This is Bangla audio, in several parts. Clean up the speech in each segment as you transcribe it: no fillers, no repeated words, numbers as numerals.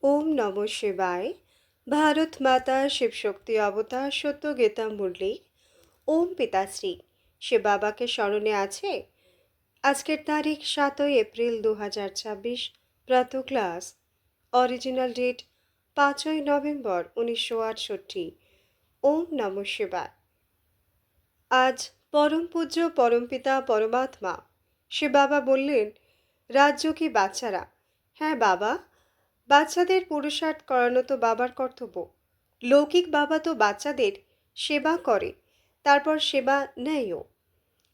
ওম নমঃ শিবায়। ভারত মাতা শিবশক্তি অবতার সত্য গীতা মুরলি। ওম পিতাশ্রী। সে বাবাকে স্মরণে আছে। আজকের তারিখ 7 এপ্রিল 2026। প্রাতঃ ক্লাস। Original date 5 November 1968। ওম নমঃ শিবায়। আজ পরম পূজ্য পরমপিতা পরমাত্মা সে বাবা বললেন, রাজ্য কি বাচ্চারা? হ্যাঁ বাবা, বাচ্চাদের পুরুষার্থ করানো তো বাবার কর্তব্য। লৌকিক বাবা তো বাচ্চাদের সেবা করে, তারপর সেবা নেয়ও।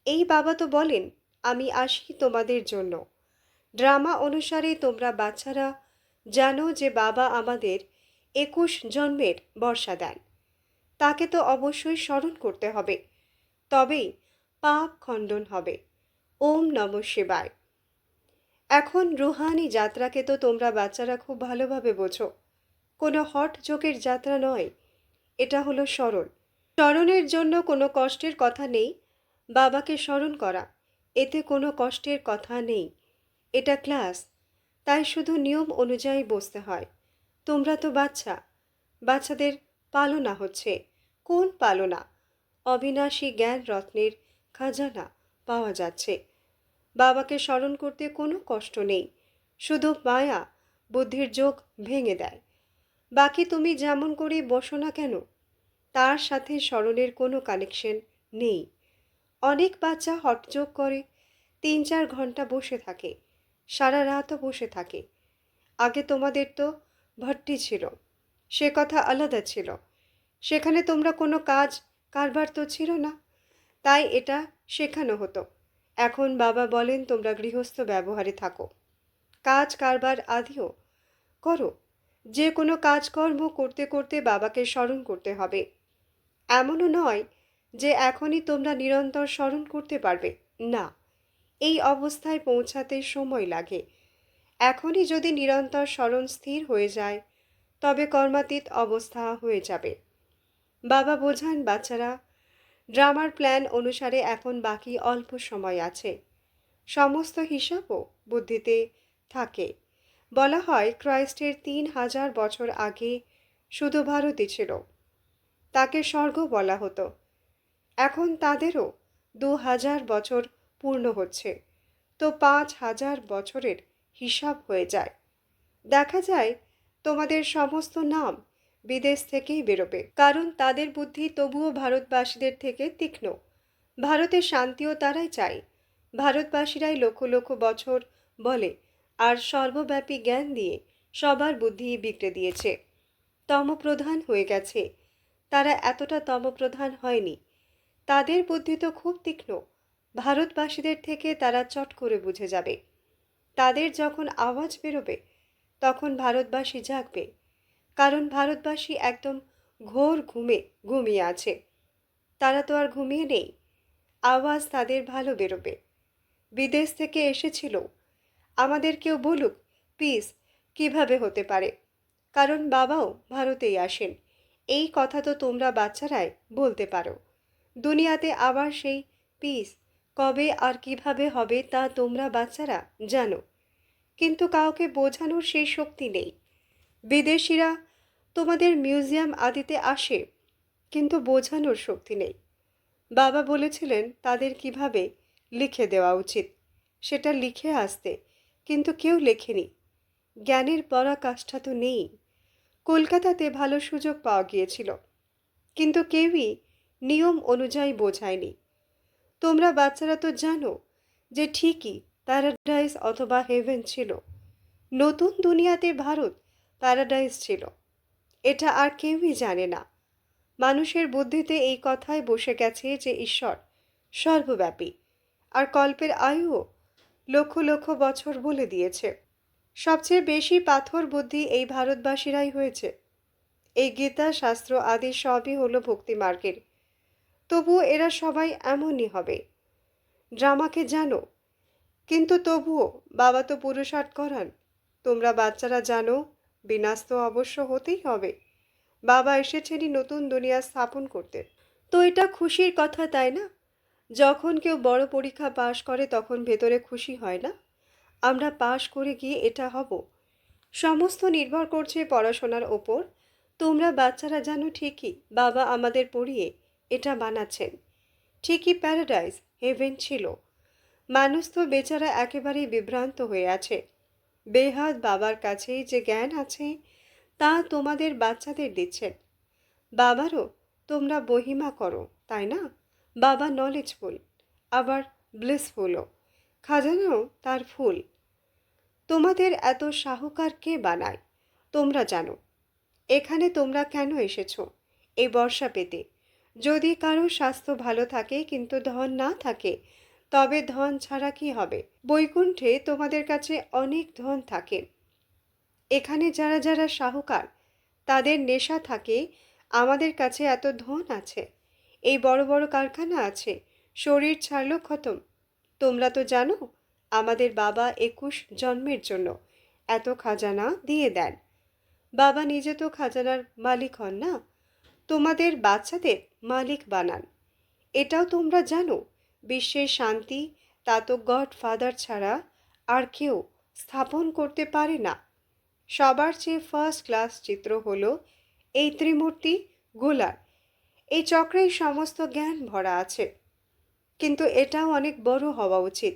এই বাবা তো বলেন, আমি আসি তোমাদের জন্য। ড্রামা অনুসারে তোমরা বাচ্চারা জানো যে বাবা আমাদের 21 জন্মের বর্ষা দেন। তাকে তো অবশ্যই স্মরণ করতে হবে, তবেই পাপ খণ্ডন হবে। ওম নমঃ শিবায়। এখন রুহানি যাত্রাকে তো তোমরা বাচ্চারা খুব ভালোভাবে বোঝো। কোনো হট যোগের যাত্রা নয়, এটা হলো স্মরণ। স্মরণের জন্য কোনো কষ্টের কথা নেই। বাবাকে স্মরণ করা, এতে কোনো কষ্টের কথা নেই। এটা ক্লাস, তাই শুধু নিয়ম অনুযায়ী বসতে হয়। তোমরা তো বাচ্চা, বাচ্চাদের পালনা হচ্ছে। কোন পালনা? অবিনাশী জ্ঞান রত্নের খাজানা পাওয়া যাচ্ছে। বাবাকে স্মরণ করতে কোনো কষ্ট নেই, শুধু মায়া বুদ্ধির যোগ ভেঙে দেয়। বাকি তুমি যেমন করে বসো না কেন, তার সাথে স্মরণের কোনো কানেকশন নেই। অনেক বাচ্চা হঠযোগ করে 3-4 ঘন্টা বসে থাকে, সারা রাতও বসে থাকে। আগে তোমাদের তো ভট্টি ছিল, সে কথা আলাদা ছিল। সেখানে তোমরা কোনো কাজ কারবার তো ছিল না, তাই এটা শেখানো হতো। এখন বাবা বলেন তোমরা গৃহস্থ ব্যবহারে থাকো, কাজ কারবার আদিও করো। যে কোনো কাজকর্ম করতে করতে বাবাকে স্মরণ করতে হবে। এমনও নয় যে এখনই তোমরা নিরন্তর স্মরণ করতে পারবে, না। এই অবস্থায় পৌঁছাতে সময় লাগে। এখনই যদি নিরন্তর স্মরণ স্থির হয়ে যায়, তবে কর্মাতীত অবস্থা হয়ে যাবে। বাবা বোঝান, বাচ্চারা, ড্রামার প্ল্যান অনুসারে এখন বাকি অল্প সময় আছে। সমস্ত হিসাবও বুদ্ধিতে থাকে। বলা হয় ক্রাইস্টের 3000 বছর আগে শুধু ভারতই ছিল, তাকে স্বর্গ বলা হতো। এখন তাদেরও 2000 বছর পূর্ণ হচ্ছে, তো 5000 বছরের হিসাব হয়ে যায়। দেখা যায় তোমাদের সমস্ত নাম বিদেশ থেকেই বেরোবে, কারণ তাদের বুদ্ধি তবুও ভারতবাসীদের থেকে তীক্ষ্ণ। ভারতের শান্তিও তারাই চায়। ভারতবাসীরাই লক্ষ লক্ষ বছর বলে আর সর্বব্যাপী জ্ঞান দিয়ে সবার বুদ্ধি বিগড়ে দিয়েছে। তমপ্রধান হয়ে গেছে। তারা এতটা তমপ্রধান হয়নি। তাদের বুদ্ধি তো খুব তীক্ষ্ণ। ভারতবাসীদের থেকে তারা চট করে বুঝে যাবে। তাদের যখন আওয়াজ বেরোবে, তখন ভারতবাসী জাগবে, কারণ ভারতবাসী একদম ঘোর ঘুমে ঘুমিয়ে আছে। তারা তো আর ঘুমিয়ে নেই। আওয়াজ তাদের ভালো বেরোবে। বিদেশ থেকে এসেছিল, আমাদের কেউ বলুক পিস কিভাবে হতে পারে, কারণ বাবাও ভারতেই আসেন। এই কথা তো তোমরা বাচ্চারাই বলতে পারো। দুনিয়াতে আবার সেই পিস কবে আর কিভাবে হবে তা তোমরা বাচ্চারা জানো, কিন্তু কাউকে বোঝানোর সেই শক্তি নেই। বিদেশিরা তোমাদের মিউজিয়াম আদিতে আসে, কিন্তু বোঝানোর শক্তি নেই। বাবা বলেছিলেন তাদের কিভাবে লিখে দেওয়া উচিত, সেটা লিখে আসতে, কিন্তু কেউ লেখেনি। জ্ঞানের পরাকাষ্ঠা তো নেই। কলকাতাতে ভালো সুযোগ পাওয়া গিয়েছিল, কিন্তু কেউই নিয়ম অনুযায়ী বোঝায়নি। তোমরা বাচ্চারা তো জানো যে ঠিকই প্যারাডাইস অথবা হেভেন ছিল। নতুন দুনিয়াতে ভারত প্যারাডাইস ছিল, এটা আর কেউই জানে না। মানুষের বুদ্ধিতে এই কথাই বসে গেছে যে ঈশ্বর সর্বব্যাপী, আর কল্পের আয়ুও লক্ষ লক্ষ বছর বলে দিয়েছে। সবচেয়ে বেশি পাথর বুদ্ধি এই ভারতবাসীরাই হয়েছে। এই গীতা শাস্ত্র আদি সবই হলো ভক্তি মার্গের, তবুও এরা সবাই এমনই হবে। ড্রামাকে জানো, কিন্তু তবুও বাবা তো পুরুষার্থ করান। তোমরা বাচ্চারা জানো বিনাশ তো অবশ্য হতেই হবে। বাবা এসেছেনই নতুন দুনিয়া স্থাপন করতে। তো এটা খুশির কথা, তাই না? যখন কেউ বড় পরীক্ষা পাশ করে তখন ভেতরে খুশি হয় না? আমরা পাশ করে গিয়ে এটা হব, সমস্ত নির্ভর করছে পড়াশোনার ওপর। তোমরা বাচ্চারা জানো ঠিকই, বাবা আমাদের পড়িয়ে এটা বানাচ্ছেন। ঠিকই প্যারাডাইস হেভেন ছিল। মানুষ তো বেচারা একেবারেই বিভ্রান্ত হয়ে আছে। বেহাত বাবার কাছেই যে জ্ঞান আছে তা তোমাদের বাচ্চাদের দিচ্ছেন। বাবারও তোমরা বহিমা করো, তাই না? বাবা নলেজফুল, আবার ব্লিসফুলও। খাজানাও তার ফুল। তোমাদের এত সাহুকার কে বানায় তোমরা জানো। এখানে তোমরা কেন এসেছো? এই বর্ষা পেতে। যদি কারো স্বাস্থ্য ভালো থাকে কিন্তু ধন না থাকে, তবে ধন ছাড়া কি হবে? বৈকুণ্ঠে তোমাদের কাছে অনেক ধন থাকে। এখানে যারা যারা সাহুকার তাদের নেশা থাকে, আমাদের কাছে এত ধন আছে, এই বড় বড় কারখানা আছে, শরীর ছাড়লো খতম। তোমরা তো জানো আমাদের বাবা 21 জন্মের জন্য এত খাজানা দিয়ে দেন। বাবা নিজে তো খাজানার মালিক হন না, তোমাদের বাচ্চাদের মালিক বানান। এটাও তোমরা জানো, বিশ্বের শান্তি তা তো গড ফাদার ছাড়া আর কেউ স্থাপন করতে পারে না। সবার চেয়ে ফার্স্ট ক্লাস চিত্র হলো এই ত্রিমূর্তি গোলার। এই চক্রেই সমস্ত জ্ঞান ভরা আছে, কিন্তু এটাও অনেক বড় হওয়া উচিত।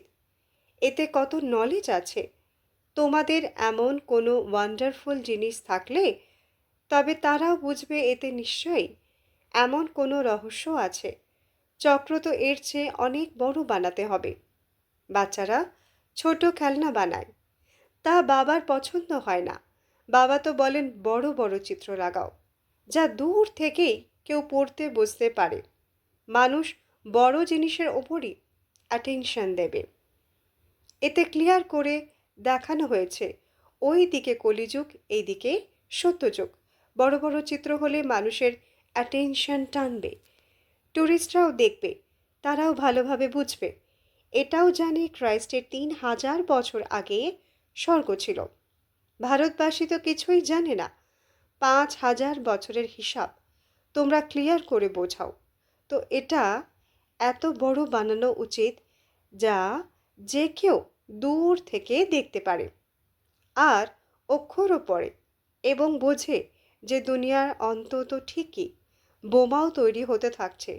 এতে কত নলেজ আছে। তোমাদের এমন কোনো ওয়ান্ডারফুল জিনিস থাকলে তবে তারাও বুঝবে এতে নিশ্চয়ই এমন কোনো রহস্য আছে। চক্র তো এর চেয়ে অনেক বড় বানাতে হবে। বাচ্চারা ছোট খেলনা বানায়, তা বাবার পছন্দ হয় না। বাবা তো বলেন বড় বড় চিত্র লাগাও, যা দূর থেকেই কেউ পড়তে বুঝতে পারে। মানুষ বড় জিনিসের ওপরই অ্যাটেনশন দেবে। এতে ক্লিয়ার করে দেখানো হয়েছে ওই দিকে কলিযুগ, এই দিকে সত্যযুগ। বড় বড় চিত্র হলে মানুষের অ্যাটেনশন টানবে, ট্যুরিস্টরাও দেখবে, তারাও ভালোভাবে বুঝবে। এটাও জানে ক্রাইস্টের 3000 বছর আগে স্বর্গ ছিল। ভারতবাসী তো কিছুই জানে না। 5000 বছরের হিসাব তোমরা ক্লিয়ার করে বোঝাও। তো এটা এত বড় বানানো উচিত যা যে কেউ দূর থেকে দেখতে পারে আর অক্ষরও পড়ে এবং বোঝে যে দুনিয়ার অন্ত তো ঠিকই। বোমাও তৈরি হতে থাকছে,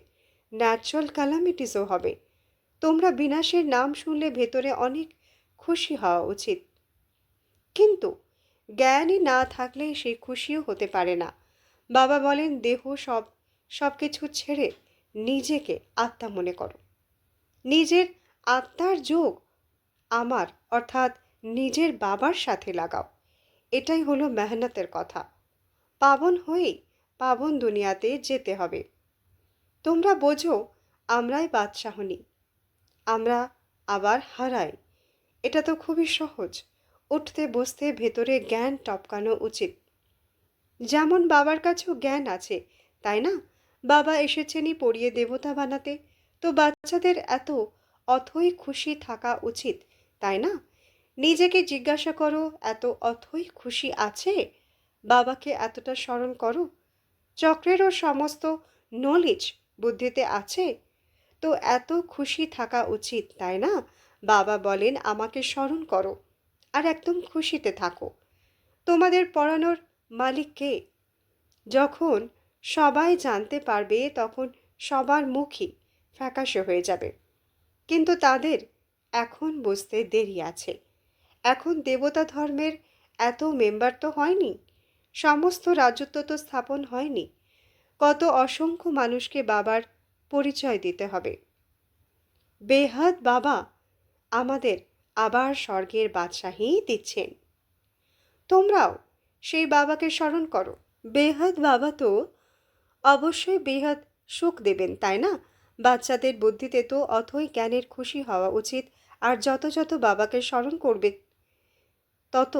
ন্যাচারাল ক্যালামিটিসও হবে। তোমরা বিনাশের নাম শুনলে ভেতরে অনেক খুশি হওয়া উচিত, কিন্তু জ্ঞানই না থাকলে সেই খুশিও হতে পারে না। বাবা বলেন দেহ সব কিছু ছেড়ে নিজেকে আত্মা মনে করো। নিজের আত্মার যোগ আমার অর্থাৎ নিজের বাবার সাথে লাগাও। এটাই হলো মেহনতের কথা। পাবন হয়েই পাবন দুনিয়াতে যেতে হবে। তোমরা বোঝো আমরাই বাদশাহনি, আমরা আবার হারাই। এটা তো খুবই সহজ। উঠতে বসতে ভেতরে জ্ঞান টপকানো উচিত। যেমন বাবার কাছেও জ্ঞান আছে, তাই না? বাবা এসেছেনই পড়িয়ে দেবতা বানাতে। তো বাচ্চাদের এত অথই খুশি থাকা উচিত, তাই না? নিজেকে জিজ্ঞাসা করো, এত অথই খুশি আছে? বাবাকে এতটা স্মরণ করো। চক্রেরও সমস্ত নলেজ বুদ্ধিতে আছে, তো এত খুশি থাকা উচিত, তাই না? বাবা বলেন আমাকে স্মরণ করো আর একদম খুশিতে থাকো। তোমাদের পড়ানোর মালিক কে? যখন সবাই জানতে পারবে তখন সবার মুখই ফ্যাকাশে হয়ে যাবে। কিন্তু তাদের এখন বুঝতে দেরি আছে। এখন দেবতা ধর্মের এত মেম্বার তো হয়নি, সমস্ত রাজত্ব তো স্থাপন হয়নি। কত অসংখ্য মানুষকে বাবার পরিচয় দিতে হবে। বেহাত বাবা আমাদের আবার স্বর্গের বাদশাহী দিচ্ছেন। তোমরাও সেই বাবাকে স্মরণ করো। বেহাত বাবা তো অবশ্যই বেহাত সুখ দেবেন, তাই না? বাচ্চাদের বুদ্ধিতে তো অথই জ্ঞানের খুশি হওয়া উচিত। আর যত যত বাবাকে স্মরণ করবে তত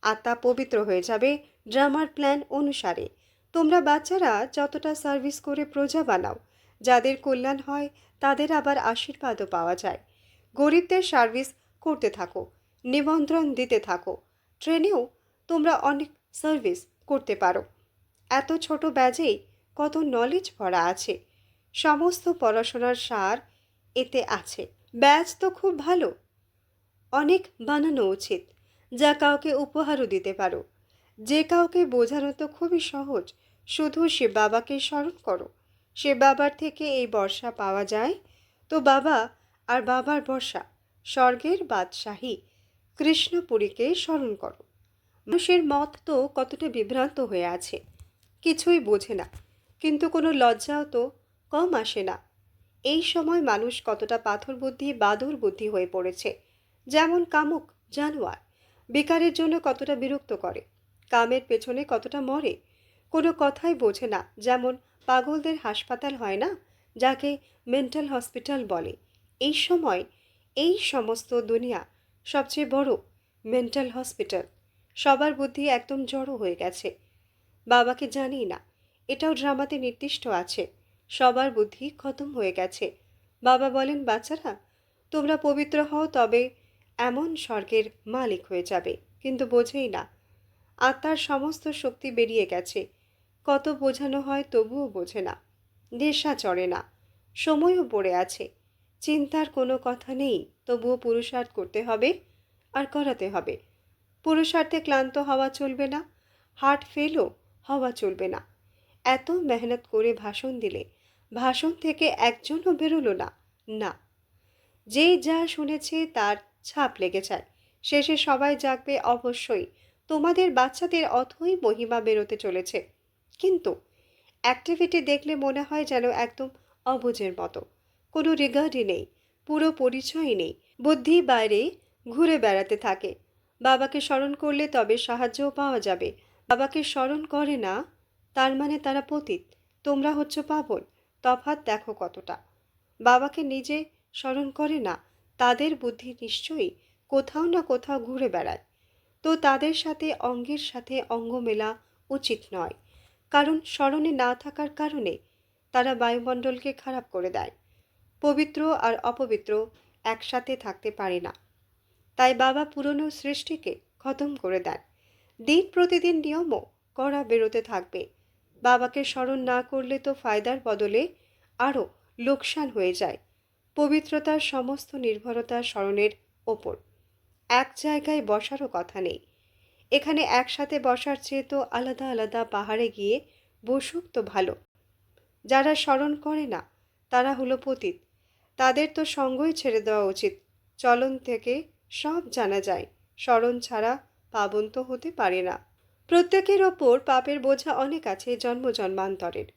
আত্মা পবিত্র হয়ে যাবে ড্রামার প্ল্যান অনুসারে। তোমরা বাচ্চারা যতটা সার্ভিস করে প্রজা বানাও, যাদের কল্যাণ হয় তাদের আবার আশীর্বাদও পাওয়া যায়। গরিবদের সার্ভিস করতে থাকো, নিমন্ত্রণ দিতে থাকো। ট্রেনেও তোমরা অনেক সার্ভিস করতে পারো। এত ছোট ব্যাজেই কত নলেজ ভরা আছে। সমস্ত পড়াশোনার সার এতে আছে। ব্যাজ তো খুব ভালো, অনেক বানানো উচিত। যা কাউকে উপহারও দিতে পারো। যে কাউকে বোঝানো তো খুবই সহজ, শুধু সে বাবাকে স্মরণ করো। সে বাবার থেকে এই বর্ষা পাওয়া যায়। তো বাবা আর বাবার বর্ষা, স্বর্গের বাদশাহী কৃষ্ণপুরীকে স্মরণ করো। মানুষের মত তো কতটা বিভ্রান্ত হয়ে আছে, কিছুই বোঝে না, কিন্তু কোনো লজ্জাও তো কম আসে না। এই সময় মানুষ কতটা পাথর বুদ্ধি বাদুর বুদ্ধি হয়ে পড়েছে। যেমন কামুক জানোয়ার, বেকারের জন্য কতটা বিরক্ত করে, কামের পেছনে কতটা মরে, কোনো কথাই বোঝে না। যেমন পাগলদের হাসপাতাল হয় না, যাকে মেন্টাল হসপিটাল বলে। এই সময় এই সমস্ত দুনিয়া সবচেয়ে বড় মেন্টাল হসপিটাল। সবার বুদ্ধি একদম জড়ো হয়ে গেছে। বাবাকে জানি না, এটাও ড্রামাতে নির্দিষ্ট আছে। সবার বুদ্ধি খতম হয়ে গেছে। বাবা বলেন, বাচ্চারা তোমরা পবিত্র হও, তবে এমন স্বর্গের মালিক হয়ে যাবে। কিন্তু বোঝেই না, আত্মার সমস্ত শক্তি বেরিয়ে গেছে। কত বোঝানো হয় তবুও বোঝে না, নেশা চড়ে না, সময়ও পড়ে আছে। চিন্তার কোনো কথা নেই, তবুও পুরুষার্থ করতে হবে আর করাতে হবে। পুরুষার্থে ক্লান্ত হওয়া চলবে না, হার্ট ফেলও হওয়া চলবে না। এত মেহনত করে ভাষণ দিলে ভাষণ থেকে একজনও বেরোলো না। না, যে যা শুনেছে তার ছাপ লেগে যায়। শেষে সবাই জাগবে অবশ্যই। তোমাদের বাচ্চাদের অথই মহিমা বেরোতে চলেছে। কিন্তু অ্যাক্টিভিটি দেখলে মনে হয় যেন একদম অবুঝের মতো। কোনো রিগার্ডই নেই, পুরো পরিচয়ই নেই। বুদ্ধি বাইরে ঘুরে বেড়াতে থাকে। বাবাকে স্মরণ করলে তবে সাহায্যও পাওয়া যাবে। বাবাকে স্মরণ করে না, তার মানে তারা পতিত, তোমরা হচ্ছ পাবন। তফাৎ দেখো কতটা। বাবাকে নিজে স্মরণ করে না, তাদের বুদ্ধি নিশ্চয়ই কোথাও না কোথাও ঘুরে বেড়ায়। তো তাদের সাথে অঙ্গের সাথে অঙ্গ মেলা উচিত নয়, কারণ স্মরণে না থাকার কারণে তারা বায়ুমণ্ডলকে খারাপ করে দেয়। পবিত্র আর অপবিত্র একসাথে থাকতে পারে না। তাই বাবা পুরনো সৃষ্টিকে খতম করে দেন। দিন প্রতিদিন নিয়মও করা বেরোতে থাকবে। বাবাকে স্মরণ না করলে তো ফায়দার বদলে আরও লোকসান হয়ে যায়। পবিত্রতার সমস্ত নির্ভরতা স্মরণের ওপর। এক জায়গায় বসারও কথা নেই। এখানে একসাথে বসার চেয়ে তো আলাদা আলাদা পাহাড়ে গিয়ে বসুক তো ভালো। যারা স্মরণ করে না তারা হলো পতিত। তাদের তো সঙ্গই ছেড়ে দেওয়া উচিত। চলন থেকে সব জানা যায়, স্মরণ ছাড়া পাবন তো হতে পারে না। প্রত্যেকের ওপর পাপের বোঝা অনেক আছে জন্ম জন্মান্তরের।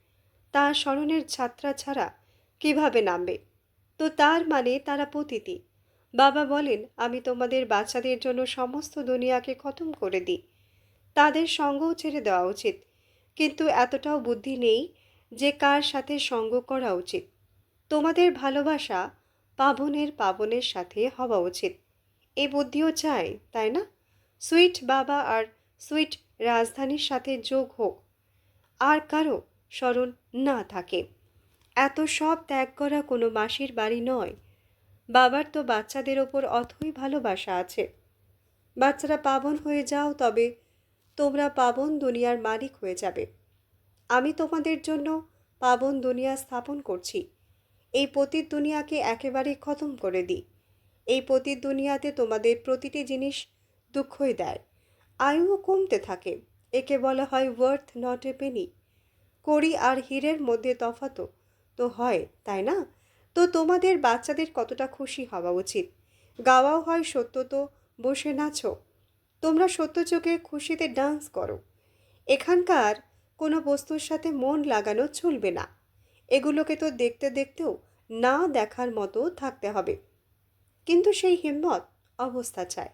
তা স্মরণের ছাত্রা ছাড়া কিভাবে নামবে? তো তার মানে তারা পতিতি। বাবা বলেন, আমি তোমাদের বাচ্চাদের জন্য সমস্ত দুনিয়াকে খতম করে দিই। তাদের সঙ্গও ছেড়ে দেওয়া উচিত। কিন্তু এতটাও বুদ্ধি নেই যে কার সাথে সঙ্গ করা উচিত। তোমাদের ভালোবাসা পাবনের সাথে হওয়া উচিত। এই বুদ্ধিও চাই, তাই না? সুইট বাবা আর সুইট রাজধানীর সাথে যোগ হোক, আর কারো স্মরণ না থাকে। এত সব ত্যাগ করা কোনো মাসির বাড়ি নয়। বাবার তো বাচ্চাদের ওপর অথই ভালোবাসা আছে। বাচ্চারা পাবন হয়ে যাও, তবে তোমরা পাবন দুনিয়ার মালিক হয়ে যাবে। আমি তোমাদের জন্য পাবন দুনিয়া স্থাপন করছি। এই পতিত দুনিয়াকে একেবারে খতম করে দিই। এই পতিত দুনিয়াতে তোমাদের প্রতিটি জিনিস দুঃখই দেয়, আয়ুও কমতে থাকে। একে বলা হয় ওয়ার্থ নট এ পেনি। কড়ি আর হীরের মধ্যে তফাতও তো হয়, তাই না? তো তোমাদের বাচ্চাদের কতটা খুশি হওয়া উচিত। গাওয়াও হয় সত্য, তো বসে নাচো। তোমরা সত্য চোখে খুশিতে ডান্স করো। এখানকার কোনো বস্তুর সাথে মন লাগানো চলবে না। এগুলোকে তো দেখতে দেখতেও না দেখার মতো থাকতে হবে। কিন্তু সেই হিম্মত অবস্থা চায়।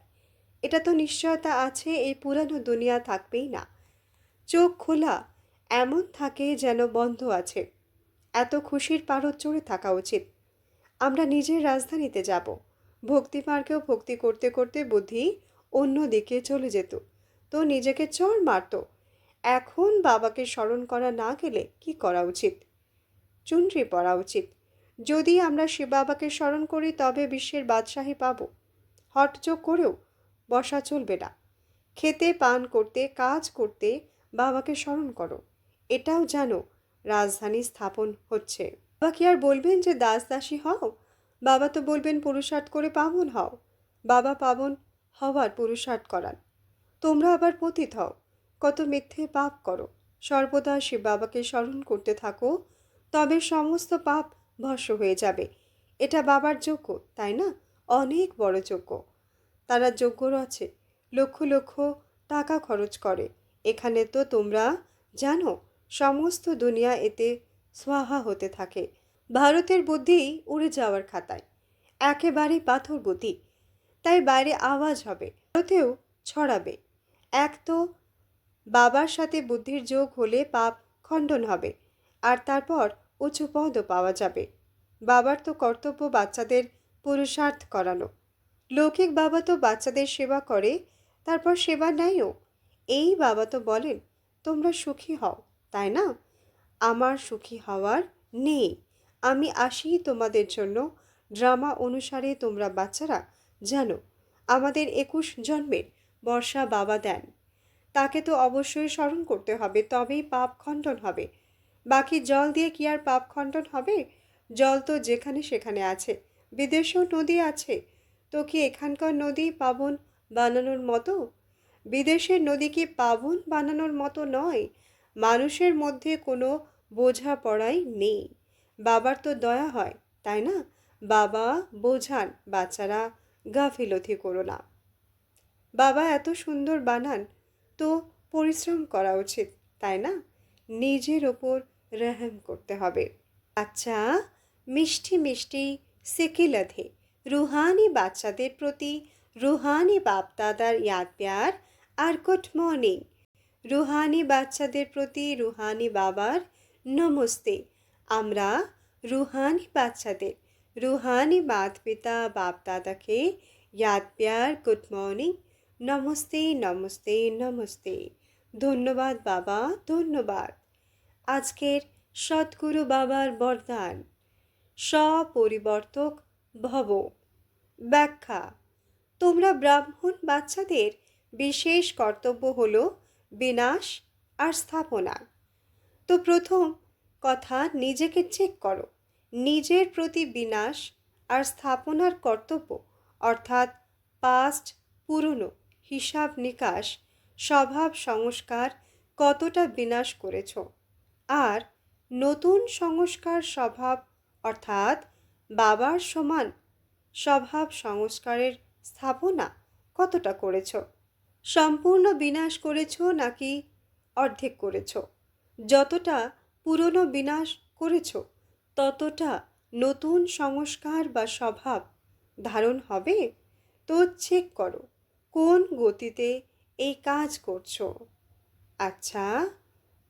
এটা তো নিশ্চয়তা আছে এই পুরানো দুনিয়া থাকবেই না। চোখ খোলা এমন থাকে যেন বন্ধ আছে। এত খুশির পারদ চড়ে থাকা উচিত। আমরা নিজের রাজধানীতে যাব। ভক্তি মার্গেও ভক্তি করতে করতে বুদ্ধি অন্য দিকে চলে যেত, তো নিজেকে চড় মারত। এখন বাবাকে স্মরণ করা না গেলে কি করা উচিত? চুনরি পরা উচিত। যদি আমরা শিব বাবাকে স্মরণ করি তবে বিশ্বের বাদশাহী পাব। হটযোগ করেও বসা চলবে না। খেতে পান করতে কাজ করতে বাবাকে স্মরণ করো। এটাও জানো রাজধানী স্থাপন হচ্ছে। বাবা কি আর বলবেন যে দাস দাসী হও? বাবা তো বলবেন পুরুষার্থ করে পাবন হও। বাবা পাবন হওয়ার পুরুষার্থ করান। তোমরা আবার পতিত হও, কত মিথ্যে পাপ করো। সর্বদা শিব বাবাকে স্মরণ করতে থাকো, তবে সমস্ত পাপ ভস্ম হয়ে যাবে। এটা বাবার যজ্ঞ, তাই না? অনেক বড় যজ্ঞ। তারা যজ্ঞর আছে, লক্ষ লক্ষ টাকা খরচ করে। এখানে তো তোমরা জানো, সমস্ত দুনিয়া এতে সোয়াহা হতে থাকে। ভারতের বুদ্ধি উড়ে যাওয়ার খাতায়, একেবারেই পাথর বুদ্ধি। তাই বাইরে আওয়াজ হবে, ভারতেও ছড়াবে। এক তো বাবার সাথে বুদ্ধির যোগ হলে পাপ খণ্ডন হবে, আর তারপর উঁচু পদও পাওয়া যাবে। বাবার তো কর্তব্য বাচ্চাদের পুরুষার্থ করানো। লৌকিক বাবা তো বাচ্চাদের সেবা করে, তারপর সেবা নেয়ও। এই বাবা তো বলেন তোমরা সুখী হও, তাই না? আমার সুখী হওয়ার নেই। আমি আসি তোমাদের জন্য। ড্রামা অনুসারে তোমরা বাচ্চারা জানো, আমাদের 21 জন্মের বর্ষা বাবা দেন। তাকে তো অবশ্যই স্মরণ করতে হবে, তবেই পাপ খণ্ডন হবে। বাকি জল দিয়ে কি আর পাপ খণ্ডন হবে? জল তো যেখানে সেখানে আছে। বিদেশেও নদী আছে, তো কি এখানকার নদী পাবন বানানোর মতো? বিদেশের নদী কি পাবন বানানোর মতো নয়। মানুষের মধ্যে কোনো বোঝাপড়াই নেই। বাবার তো দয়া হয়, তাই না? বাবা বোঝান, বাচ্চারা গাফিলতি করো না। বাবা এত সুন্দর বানান, তো পরিশ্রম করা উচিত, তাই না? নিজের ওপর রহম করতে হবে। আচ্ছা, মিষ্টি মিষ্টি সিকিলাধে রুহানি বাচ্চাদের প্রতি রুহানি বাপদাদার ইয়াদ প্যার আর গুড মর্নিং। রুহানি বাচ্চাদের প্রতি রুহানি বাবার নমস্তে। আমরা রুহানি বাচ্চাদের রুহানি মাতা পিতা বাপ দাদাকে ইয়াদ প্যার গুড মর্নিং, নমস্তে নমস্তে নমস্তে। ধন্যবাদ বাবা, ধন্যবাদ। আজকের সদ্গুরু বাবার বরদান, স্বপরিবর্তক ভব। ব্যাখ্যা: তোমরা ব্রাহ্মণ বাচ্চাদের বিশেষ কর্তব্য হলো বিনাশ আর স্থাপনা। তো প্রথম কথা, নিজেকে চেক করো। নিজের প্রতি বিনাশ আর স্থাপনার কর্তব্য, অর্থাৎ পাস্ট, পুরনো হিসাব নিকাশ, স্বভাব সংস্কার কতটা বিনাশ করেছ, আর নতুন সংস্কার স্বভাব অর্থাৎ বাবার সমান স্বভাব সংস্কারের স্থাপনা কতটা করেছ। সম্পূর্ণ বিনাশ করেছ নাকি অর্ধেক করেছ? যতটা পুরনো বিনাশ করেছ, ততটা নতুন সংস্কার বা স্বভাব ধারণ হবে। তো চেক করো কোন গতিতে এই কাজ করছো। আচ্ছা,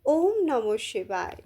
ওম নমঃ শিবায়।